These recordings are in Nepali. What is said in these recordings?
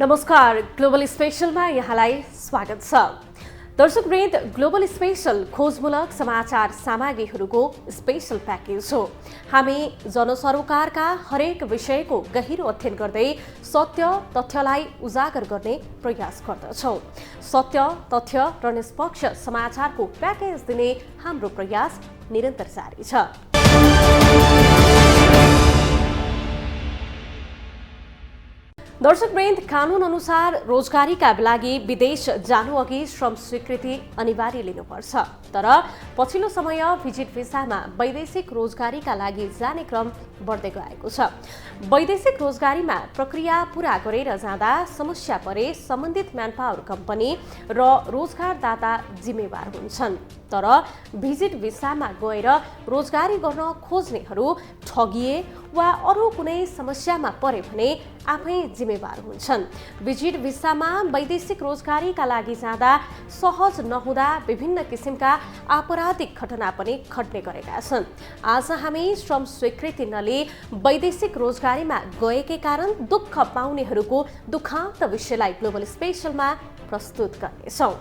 नमस्कार, ग्लोबल स्पेशलमा यहाँलाई स्वागत छ। दर्शकवृन्द, ग्लोबल स्पेशल खोजमूलक समाचार सामग्रीहरूको स्पेशल प्याकेज हो। हामी जनसरोकारका हरेक विषयको गहिरो अध्ययन गर्दै सत्य तथ्यलाई उजागर गर्ने प्रयास गर्दछौँ। सत्य तथ्य र निष्पक्ष समाचारको प्याकेज दिने हाम्रो प्रयास निरन्तर जारी छ। दर्शकवृन्द, कानुन अनुसार रोजगारीका लागि विदेश जानु अघि श्रम स्वीकृति अनिवार्य लिनुपर्छ। तर पछिल्लो समय भिजिट भिसामा वैदेशिक रोजगारीका लागि जाने क्रम बढ्दै गएको छ। वैदेशिक रोजगारीमा प्रक्रिया पूरा गरेर जाँदा समस्या परे सम्बन्धित म्यानपावर कम्पनी र रोजगारदाता जिम्मेवार हुन्छन्। तर भिजिट भिसामा गएर रोजगारी गर्न खोज्नेहरू ठगिए वा अरू कुनै समस्यामा परे भने आफै जिम्मेवार हुन्छन्। भिजिट भिसामा वैदेशिक रोजगारीका लागि जाँदा सहज नहुँदा विभिन्न किसिमका आपराधिक घटना पनि घट्ने गरेका छन्। आज हामी श्रम स्वीकृति नलिई वैदेशिक रोजगारीमा गएकै कारण दुःख पाउनेहरूको दुखान्त विषयलाई ग्लोबल स्पेशलमा प्रस्तुत गर्नेछौँ।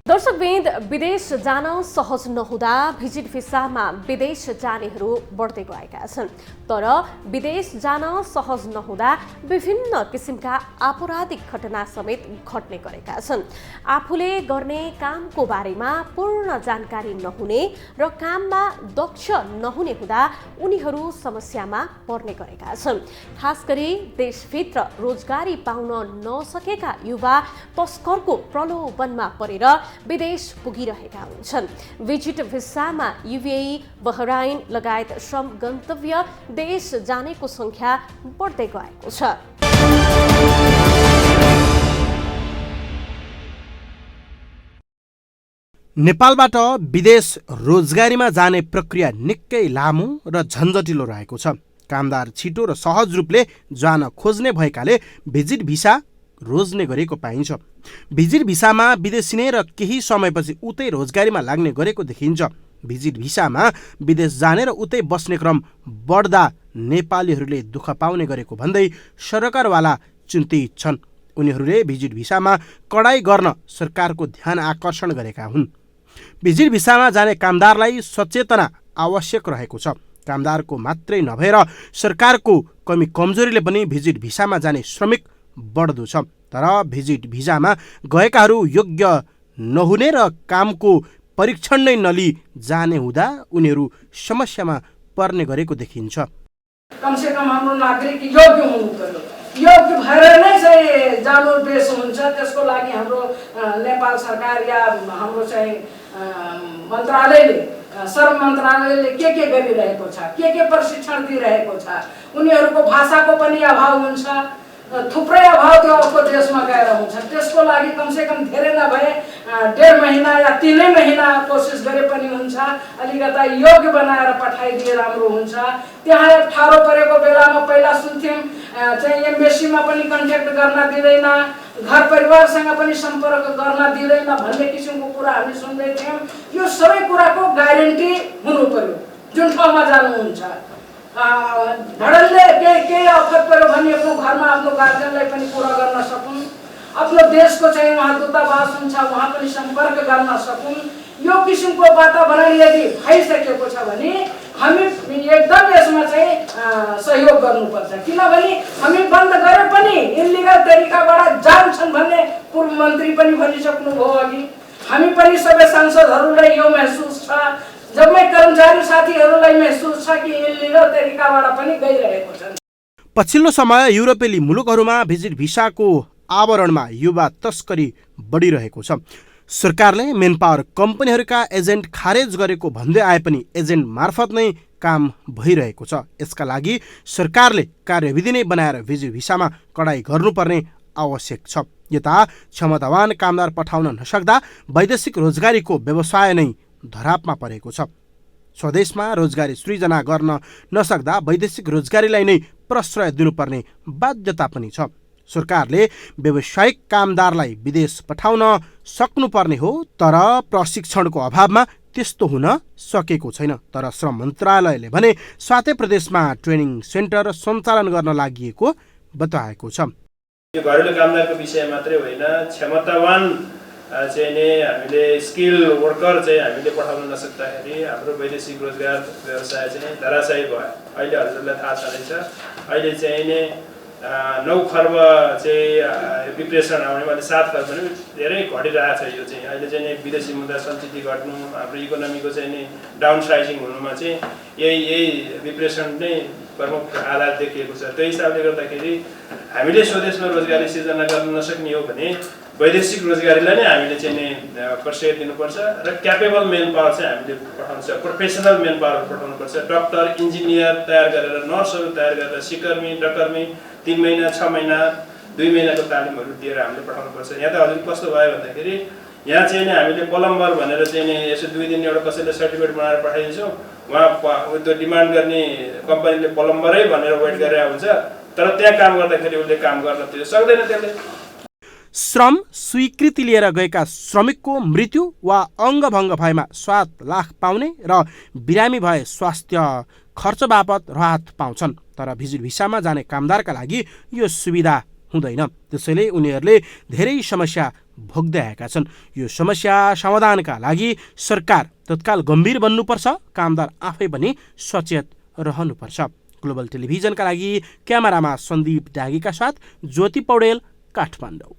दर्शकवृन्द, विदेश जान सहज नहुँदा भिजिट भिसामा विदेश जानेहरू बढ्दै गएका छन्। तर विदेश जान सहज नहुँदा विभिन्न किसिमका आपराधिक घटना समेत घट्ने गरेका छन्। आफूले गर्ने कामको बारेमा पूर्ण जानकारी नहुने र काममा दक्ष नहुने हुँदा उनीहरू समस्यामा पर्ने गरेका छन्। खास गरी देशभित्र रोजगारी पाउन नसकेका युवा तस्करको प्रलोभनमा परेर विदेश पुगिरहेका हुन्छन्। भिजिट भिसामा युएई, बहराइन लगायत श्रम गन्तव्य देश जानेको संख्या बढ्दै गएको छ। नेपालबाट विदेश रोजगारीमा जाने प्रक्रिया निकै लामो र झन्झटिलो रहेको छ। कामदार छिटो र सहज रूपले जान खोज्ने भएकाले भिजिट भिसा रोज्ने गरेको पाइन्छ। भिजिट भिसामा विदेशिने र केही समयपछि उतै रोजगारीमा लाग्ने गरेको देखिन्छ। भिजिट भिसामा विदेश जाने र उतै बस्ने क्रम बढ्दा नेपालीहरूले दुःख पाउने गरेको भन्दै सरकारवाला चिन्तित छन्। उनीहरूले भिजिट भिसामा कडाई गर्न सरकारको ध्यान आकर्षण गरेका हुन्। भिजिट भिसामा जाने कामदारलाई सचेतना आवश्यक रहेको छ। कामदारको मात्रै नभएर सरकारको कमी कमजोरीले पनि भिजिट भिसामा जाने श्रमिक बढ्दो छ। तर भिजिट भिसामा गएकाहरू योग्य नहुने र कामको परीक्षण नै नलिई जाने हुँदा उनीहरू समस्यामा पर्ने गरेको देखिन्छ। कमसेकम हाम्रो नागरिक योग्य हुनु पर्यो। योग्य भएर नै चाहिँ जानु देश हुन्छ। त्यसको लागि हाम्रो नेपाल सरकार या हाम्रो चाहिँ मन्त्रालयले श्रम मन्त्रालयले के गरिरहेको छ, के प्रशिक्षण दिइरहेको छ। उनीहरूको भाषाको पनि अभाव हुन्छ, थुप्रै अभाव त्यो अर्को देशमा गएर हुन्छ। त्यसको लागि कमसेकम धेरै नभए 1.5 महिना या 3 महिना कोसिस गरे पनि हुन्छ। अलिकता योग्य बनाएर पठाइदिए राम्रो हुन्छ। त्यहाँ ठाडो परेको बेलामा पहिला सुन्थ्यौँ चाहिँ एम्बेसीमा पनि कन्ट्याक्ट गर्न दिँदैन, घर परिवारसँग पनि सम्पर्क गर्न दिँदैन भन्ने किसिमको कुरा हामी सुन्दै थियौँ। यो सबै कुराको ग्यारेन्टी हुनु पर्यो। जुन ठाउँमा जानुहुन्छ धडल्ले केही अफर पर्यो भने आफ्नो घरमा आफ्नो गार्जियनलाई पनि कुरा गर्न सकुन्। आफ्नो देशको चाहिँ उहाँ दूतावास हुन्छ उहाँ पनि सम्पर्क गर्न सकुन्। यो किसिमको वातावरण यदि भइसकेको छ भने हामी एकदम यसमा चाहिँ सहयोग गर्नुपर्छ। किनभने हामी बन्द गरे पनि इलिगल तरिकाबाट जान्छन् भन्ने पूर्व मन्त्री पनि भनिसक्नुभयो अघि। हामी पनि सबै सांसदहरूलाई यो महसुस छ, जम्मै कर्मचारी साथीहरूलाई महसुस छ कि इलिगल तरिकाबाट पनि गइरहेको छ। पछिल्लो समय युरोपेली मुलुकहरूमा भिजिट भिसाको आवरणमा युवा तस्करी बढिरहेको छ। सरकारले मेनपावर कम्पनीहरूका एजेन्ट खारेज गरेको भन्दै आए पनि एजेन्ट मार्फत नै काम भइरहेको छ। यसका लागि सरकारले कार्यविधि नै बनाएर भिजिट भिसामा कडाई गर्नुपर्ने आवश्यक छ। यता क्षमतावान कामदार पठाउन नसक्दा वैदेशिक रोजगारीको व्यवसाय नै धरापमा परेको छ। स्वदेशमा रोजगारी सृजना गर्न नसक्दा वैदेशिक रोजगारीलाई नै प्रश्रय दिनुपर्ने बाध्यता पनि छ। सरकारले व्यावसायिक कामदारलाई विदेश पठाउन सक्नुपर्ने हो, तर प्रशिक्षणको अभावमा त्यस्तो हुन सकेको छैन। तर श्रम मन्त्रालयले भने 7 प्रदेशमा ट्रेनिङ सेन्टर सञ्चालन गर्न लागि बताएको छ। यो घरेलु कामदारको विषय मात्रै होइन, क्षमतावान चाहिँ नि हामीले स्किल वर्कर चाहिँ हामीले पठाउन नसक्दाखेरि हाम्रो वैदेशिक रोजगार व्यवसाय चाहिँ धराशायी भयो। अहिले हजुरलाई थाहा छँदैछ, अहिले चाहिँ नि 9 खर्ब चाहिँ विप्रेषण आउने, मैले 7 खर्ब पनि धेरै घटिरहेको छ। यो चाहिँ अहिले चाहिँ नि विदेशी मुद्रा सञ्चित घट्नु, हाम्रो इकोनोमीको चाहिँ नि डाउन साइजिङ हुनुमा चाहिँ यही विप्रेषण नै प्रमुख आधार देखिएको छ। त्यही हिसाबले गर्दाखेरि हामीले स्वदेशमा रोजगारी सिर्जना गर्न नसक्ने हो भने वैदेशिक रोजगारीलाई नै हामीले चाहिँ नि प्रोत्साहित दिनुपर्छ र क्यापेबल मेन पावर चाहिँ हामीले पठाउनु पर्छ, प्रोफेसनल मेन पावर पठाउनुपर्छ। डक्टर, इन्जिनियर तयार गरेर, नर्सहरू तयार गरेर, सिकर्मी, डकर्मी 3 महिना, 6 महिना, 2 महिनाको तालिमहरू दिएर हामीले पठाउनुपर्छ। यहाँ त हजुर कस्तो भयो भन्दाखेरि यहाँ चाहिँ नि हामीले प्लम्बर भनेर चाहिँ नि यसो 2 दिन एउटा कसैले सर्टिफिकेट बनाएर पठाइदिन्छौँ, उहाँ त्यो डिमान्ड गर्ने कम्पनीले प्लम्बरै भनेर वेट गरेर हुन्छ, तर त्यहाँ काम गर्दाखेरि उसले काम गर्न त्यो सक्दैन। त्यसले श्रम स्वीकृति लिएर गएका श्रमिकको मृत्यु वा अङ्गभङ्ग भएमा 7 लाख पाउने र बिरामी भए स्वास्थ्य खर्च बापत राहत पाउँछन्। तर भिजिट भिसामा जाने कामदारका लागि यो सुविधा हुँदैन। त्यसैले उनीहरूले धेरै समस्या भोग्दै आएका छन्। यो समस्या समाधानका लागि सरकार तत्काल गम्भीर बन्नुपर्छ, कामदार आफै पनि सचेत रहनुपर्छ। ग्लोबल टेलिभिजनका लागि क्यामेरामा सन्दीप डागीका साथ ज्योति पौडेल, काठमाडौँ।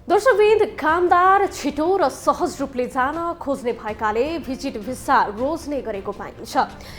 दर्शकवृन्द, कामदार छिटो र सहज रूपले जान खोज्ने भएकाले भिजिट भिसा रोज्ने गरेको पाइन्छ।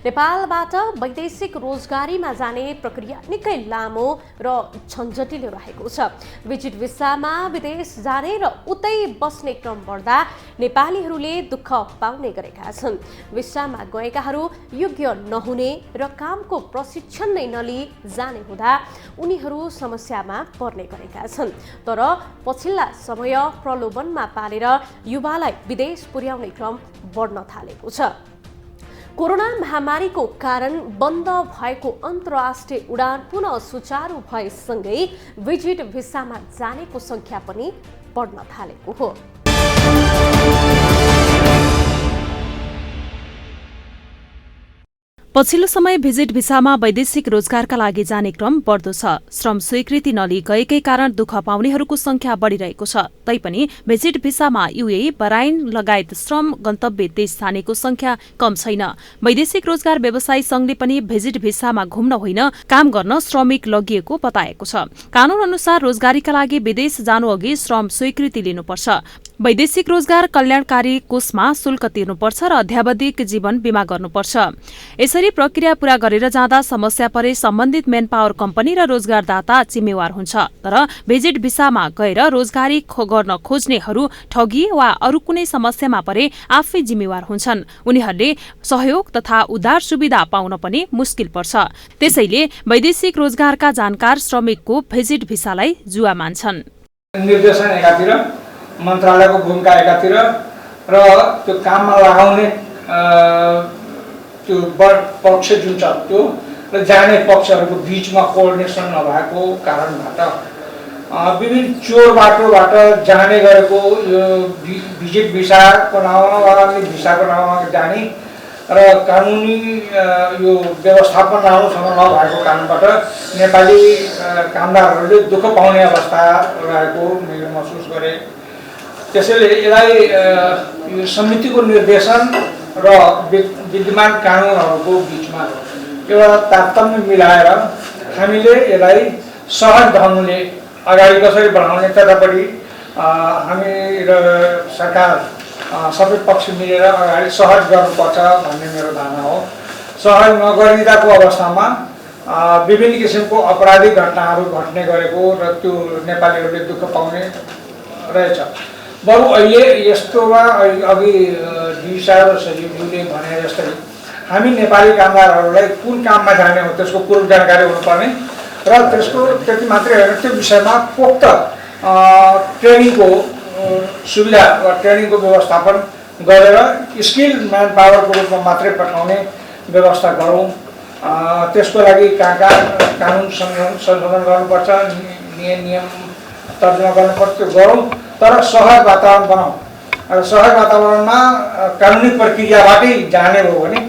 नेपालबाट वैदेशिक रोजगारीमा जाने प्रक्रिया निकै लामो र झन्झटिलो रहेको छ। भिजिट भिसामा विदेश जाने र उतै बस्ने क्रम बढ्दा नेपालीहरूले दुःख पाउने गरेका छन्। भिसामा गएकाहरू योग्य नहुने र कामको प्रशिक्षण नै नलिई जाने हुँदा उनीहरू समस्यामा पर्ने गरेका छन्। तर पछिल्ला समय प्रलोभनमा पालेर युवालाई विदेश पुर्याउने क्रम बढ्न थालेको छ। कोरोना महामारीको कारण बन्द भएको अन्तर्राष्ट्रिय उडान पुनः सुचारू भएसँगै भिजिट भिसामा जानेको संख्या पनि बढ्न थालेको हो। पछिल्लो समय भिजिट भिसामा वैदेशिक रोजगारका लागि जाने क्रम बढ्दो छ। श्रम स्वीकृति नलिई गएकै कारण दुःख पाउनेहरूको संख्या बढिरहेको छ। तैपनि भिजिट भिसामा युएई, बहराइन लगायत श्रम गन्तव्य देश जानेको संख्या कम छैन। वैदेशिक रोजगार व्यवसायी संघले पनि भिजिट भिसामा घुम्न होइन, काम गर्न श्रमिक लगिएको बताएको छ। कानून अनुसार रोजगारीका लागि विदेश जानु अघि श्रम स्वीकृति लिनुपर्छ। वैदेशिक रोजगार कल्याणकारी कोषमा शुल्क तिर्नुपर्छ र अध्यावधिक जीवन बीमा गर्नुपर्छ। यसरी प्रक्रिया पूरा गरेर जाँदा समस्या परे सम्बन्धित मेन पावर कम्पनी र रोजगारदाता जिम्मेवार हुन्छ। तर भिजिट भिसामा गएर रोजगारी गर्न खोज्नेहरू ठगी वा अरू कुनै समस्यामा परे आफै जिम्मेवार हुन्छन्। उनीहरूले सहयोग तथा उदार सुविधा पाउन पनि मुस्किल पर्छ। त्यसैले वैदेशिक रोजगारका जानकार श्रमिकको भिजिट भिसालाई जुवा मान्छन्। निर्देशन एकातिर, मन्त्रालयको भूमिका एकातिर र त्यो काममा लगाउने त्यो पक्ष जुन छ त्यो र जाने पक्षहरूको बिचमा कोअर्डिनेसन नभएको कारणबाट विभिन्न चोर बाटोबाट जाने गरेको यो भिजिट भिसाको नाउँमा वा भिसाको नाउँमा जाने र कानुनी यो व्यवस्थापन राम्रोसँग नभएको कारणबाट नेपाली कामदारहरूले दुःख पाउने अवस्था रहेको मैले महसुस गरेँ। त्यसैले यसलाई यो समितिको निर्देशन र विद्यमान कानुनहरूको बिचमा एउटा तारतम्य मिलाएर हामीले यसलाई सहज ढङ्गले अगाडि कसरी बढाउने ततापट्टि हामी र सरकार सबै पक्ष मिलेर अगाडि सहज गर्नुपर्छ भन्ने मेरो धारणा हो। सहज नगरिदिँदाको अवस्थामा विभिन्न किसिमको अपराधिक घटनाहरू घट्ने गरेको र त्यो नेपालीहरूले दुःख पाउने रहेछ। बरु अहिले यस्तोमा अघि डी साहब र सचिवज्यूले भने जस्तै हामी नेपाली कामदारहरूलाई कुन काममा जाने हो त्यसको पूर्व जानकारी हुनुपर्ने र त्यसको त्यति मात्रै होइन, त्यो विषयमा पोख्त ट्रेनिङको सुविधा वा ट्रेनिङको व्यवस्थापन गरेर स्किल म्यान पावरको रूपमा मात्रै पठाउने व्यवस्था गरौँ। त्यसको लागि कहाँ कानुन संशोधन गर्नुपर्छ, नियम तर्जुमा गर्नुपर्छ, त्यो गरौँ, तर सहज वातावरण बनाऊ। सहज वातावरणमा कानुनी प्रक्रियाबाटै जाने हो भने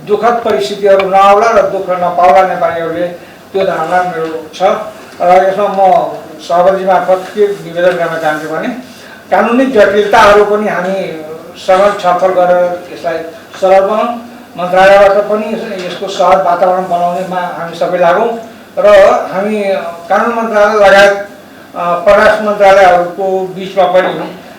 दुःखद परिस्थितिहरू नआउला र दुःख नपाउला नेपालीहरूले, त्यो धारणा मेरो छ। र यसमा म सभापति मार्फत के निवेदन गर्न चाहन्छु भने कानुनी जटिलताहरू पनि हामी सँग छलफल गरेर यसलाई सरल बनाऊँ, मन्त्रालयबाट पनि यसको सहज वातावरण बनाउनेमा हामी सबै लागौँ र हामी कानुन मन्त्रालय लगायत परराष्ट्र मन्त्रालयहरूको बिचमा पनि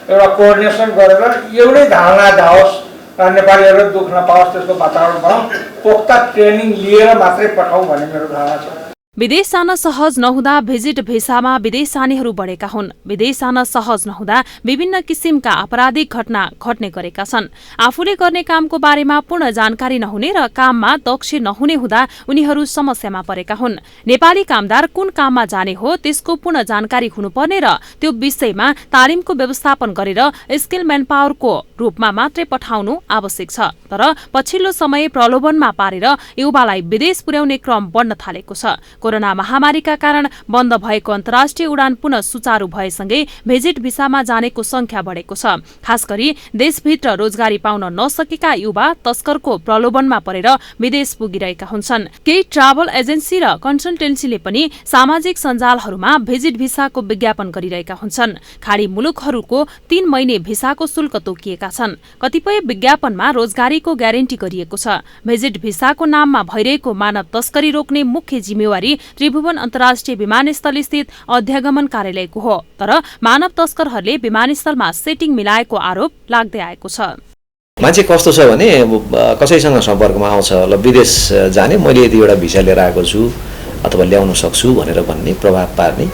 एउटा कोअर्डिनेसन गरेर एउटै धारणा जाओस् र नेपालीहरूले दुःख नपाओस्, त्यसको वातावरण बनाऊँ। पोख्ता ट्रेनिङ लिएर मात्रै पठाउँ भन्ने मेरो धारणा छ। विदेश जान सहज नहुँदा भिजिट भिसामा विदेश जानेहरू बढेका हुन्। विदेश जान सहज नहुँदा विभिन्न किसिमका आपराधिक घटना घट्ने गरेका छन्। आफूले गर्ने कामको बारेमा पूर्ण जानकारी नहुने र काममा दक्ष नहुने हुँदा उनीहरू समस्यामा परेका हुन्। नेपाली कामदार कुन काममा जाने हो त्यसको पूर्ण जानकारी हुनुपर्ने र त्यो विषयमा तालिमको व्यवस्थापन गरेर स्किल म्यान पावरको रूपमा मात्रै पठाउनु आवश्यक छ। तर पछिल्लो समय प्रलोभनमा पारेर युवालाई विदेश पुर्याउने क्रम बढ्न थालेको छ। कोरोना महामारीका कारण बन्द भएको अन्तर्राष्ट्रिय उडान पुनः सुचारू भएसँगै भिजिट भिसामा जानेको संख्या बढेको छ। खास गरी देशभित्र रोजगारी पाउन नसकेका युवा तस्करको प्रलोभनमा परेर विदेश पुगिरहेका हुन्छन्। केही ट्राभल एजेन्सी र कन्सल्टेन्सीले पनि सामाजिक सञ्जालहरूमा भिजिट भिसाको विज्ञापन गरिरहेका हुन्छन्। खाडी मुलुकहरूको 3 महिने भिसाको शुल्क तोकिएका छन्। कतिपय विज्ञापनमा रोजगारीको ग्यारेन्टी गरिएको छ। भिजिट भिसाको नाममा भइरहेको मानव तस्करी रोक्ने मुख्य जिम्मेवारी त्रिभुवन अन्तर्राष्ट्रिय विमानस्थल स्थित अध्यागमन कार्यालयको हो। तर मानव तस्करहरूले विमानस्थलमा सेटिङ मिलाएको आरोप लाग्दै आएको छ। मान्छे कस्तो छ भने कसैसँग सम्पर्कमा आउँछ, ल विदेश जाने मैले यतिवटा भिसा लिएर आएको छु अथवा ल्याउन सक्छु भनेर भन्ने प्रभाव पार्ने।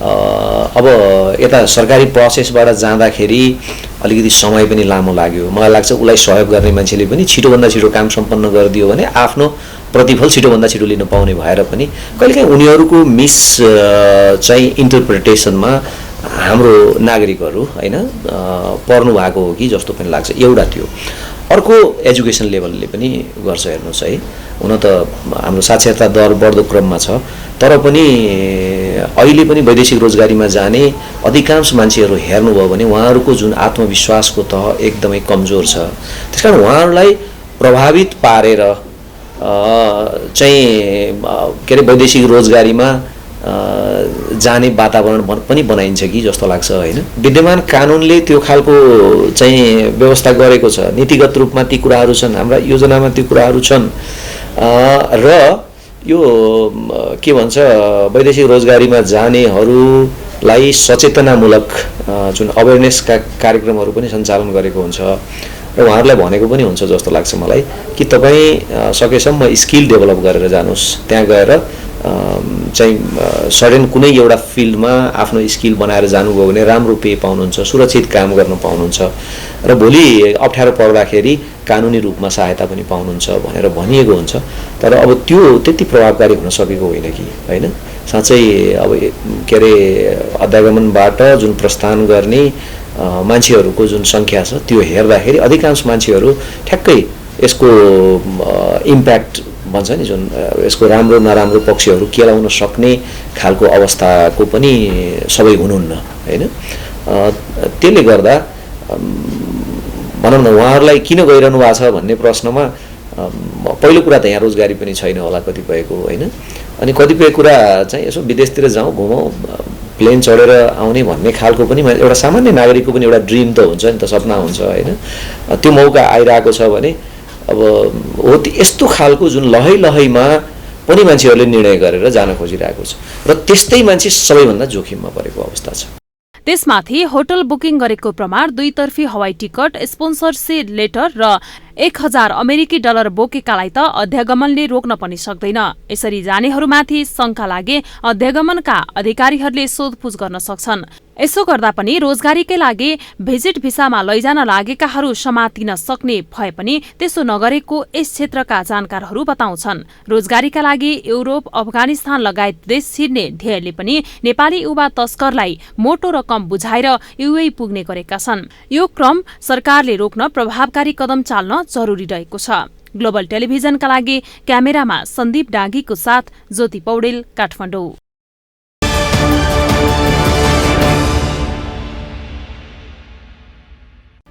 अब यता सरकारी प्रोसेसबाट जाँदाखेरि अलिकति समय पनि लामो लाग्यो। मलाई लाग्छ उसलाई सहयोग गर्ने मान्छेले पनि छिटोभन्दा छिटो काम सम्पन्न गरिदियो भने आफ्नो प्रतिफल छिटोभन्दा छिटो लिन पाउने भएर पनि कहिलेकाहीँ उनीहरूको मिस चाहिँ इन्टरप्रिटेसनमा हाम्रो नागरिकहरू होइन पर्नु भएको हो कि जस्तो पनि लाग्छ। एउटा त्यो। अर्को एजुकेसन लेभलले पनि गर्छ हेर्नुहोस् है। हुन त हाम्रो साक्षरता दर बढ्दो क्रममा छ, तर पनि अहिले पनि वैदेशिक रोजगारीमा जाने अधिकांश मान्छेहरू हेर्नुभयो भने उहाँहरूको जुन आत्मविश्वासको तह एकदमै कमजोर छ। त्यसकारण उहाँहरूलाई प्रभावित पारेर चाहिँ के अरे वैदेशिक रोजगारीमा जाने वातावरण पनि बनाइन्छ कि जस्तो लाग्छ होइन। विद्यमान कानुनले त्यो खालको चाहिँ व्यवस्था गरेको छ। नीतिगत रूपमा ती कुराहरू छन्, हाम्रा योजनामा ती कुराहरू छन् र यो के भन्छ वैदेशिक रोजगारीमा जानेहरूलाई सचेतनामूलक जुन अवेरनेसका कार्यक्रमहरू पनि सञ्चालन गरेको हुन्छ र उहाँहरूलाई भनेको पनि हुन्छ जस्तो लाग्छ मलाई कि तपाईँ सकेसम्म स्किल डेभलप गरेर जानुहोस्। त्यहाँ गएर चाहिँ सडन कुनै एउटा फिल्डमा आफ्नो स्किल बनाएर जानुभयो भने राम्रो पे पाउनुहुन्छ, सुरक्षित काम गर्न पाउनुहुन्छ र भोलि अप्ठ्यारो पर्दाखेरि कानुनी रूपमा सहायता पनि पाउनुहुन्छ भनेर भनिएको हुन्छ। तर अब त्यो त्यति प्रभावकारी हुन सकेको होइन कि होइन। साँच्चै अब के अरे अध्यागमनबाट जुन प्रस्थान गर्ने मान्छेहरूको जुन सङ्ख्या छ त्यो हेर्दाखेरि अधिकांश मान्छेहरू ठ्याक्कै यसको इम्प्याक्ट भन्छ नि जुन यसको राम्रो नराम्रो पक्षहरू केलाउन सक्ने खालको अवस्थाको पनि सबै हुनुहुन्न होइन। त्यसले गर्दा भनौँ न उहाँहरूलाई किन गइरहनु भएको छ भन्ने प्रश्नमा पहिलो कुरा त यहाँ रोजगारी पनि छैन होला कतिपयको होइन। अनि कतिपय कुरा चाहिँ यसो विदेशतिर जाउँ घुमौँ प्लेन चढेर आउने भन्ने खालको पनि एउटा सामान्य नागरिकको पनि एउटा ड्रिम त हुन्छ नि त, सपना हुन्छ होइन। त्यो मौका आइरहेको छ भने अब हो यस्तो खालको जुन लहैमा पनि मान्छेहरूले निर्णय गरेर जान खोजिरहेको छ र त्यस्तै मान्छे सबैभन्दा जोखिममा परेको अवस्था छ। त्यसमाथि होटल बुकिङ गरेको प्रमाण, दुईतर्फी हवाई टिकट, स्पोन्सरसिप लेटर र $1000 अमेरिकी बोकेकालाई त अध्यागमनले रोक्न पनि सक्दैन। यसरी जानेहरूमाथि शंका लागे अध्यागमनका अधिकारीहरूले सोधपुछ गर्न सक्छन्। यसो गर्दा पनि रोजगारीकै लागि भिजिट भिसामा लैजान लागेकाहरू समातिन सक्ने भए पनि त्यसो नगरेको यस क्षेत्रका जानकारहरू बताउँछन्। रोजगारीका लागि युरोप, अफगानिस्तान लगायत देश छिर्ने ढेरले पनि नेपाली युवा तस्करलाई मोटो रकम बुझाएर युए पुग्ने गरेका छन्। यो क्रम सरकारले रोक्न प्रभावकारी कदम चाल्न जरुरी रहेको छ। ग्लोबल टेलिभिजनका लागि क्यामेरामा सन्दीप डाँगीको साथ ज्योति पौडेल, काठमाडौँ।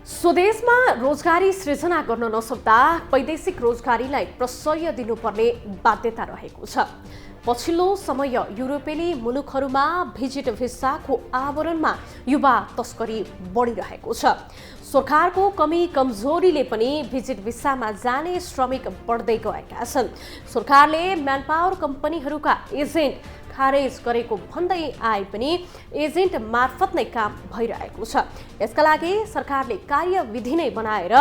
स्वदेशमा रोजगारी सृजना गर्न नसक्दा वैदेशिक रोजगारीलाई प्रश्रय दिनुपर्ने बाध्यता रहेको छ। पछिल्लो समय युरोपेली मुलुकहरूमा भिजिट भिसाको आवरणमा युवा तस्करी बढिरहेको छ। सरकारको कमी कमजोरीले पनि भिजिट भिसामा जाने श्रमिक बढ्दै गएका छन्। सरकारले म्यानपावर कम्पनीहरूका एजेन्ट खारेज गरेको भन्दै आए पनि एजेन्ट मार्फत नै काम भइरहेको छ। यसका लागि सरकारले कार्यविधि नै बनाएर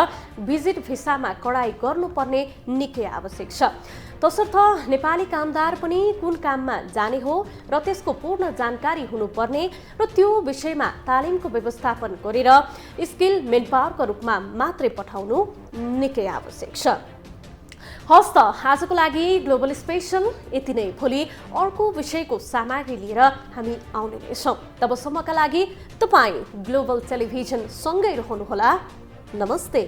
भिजिट भिसामा कडाई गर्नुपर्ने निकै आवश्यक छ। तसर्थ नेपाली कामदार पनि कुन काममा जाने हो र त्यसको पूर्ण जानकारी हुनुपर्ने र त्यो विषयमा तालिमको व्यवस्थापन गरेर स्किल मेनपावरको रूपमा मात्रै पठाउनु निकै आवश्यक छ। हस्त आजको लागि ग्लोबल स्पेशल यति नै। भोलि अर्को विषयको सामग्री लिएर हामी आउने नै छौँ। तबसम्मका लागि तपाईँ ग्लोबल टेलिभिजन सँगै रहनुहोला। नमस्ते।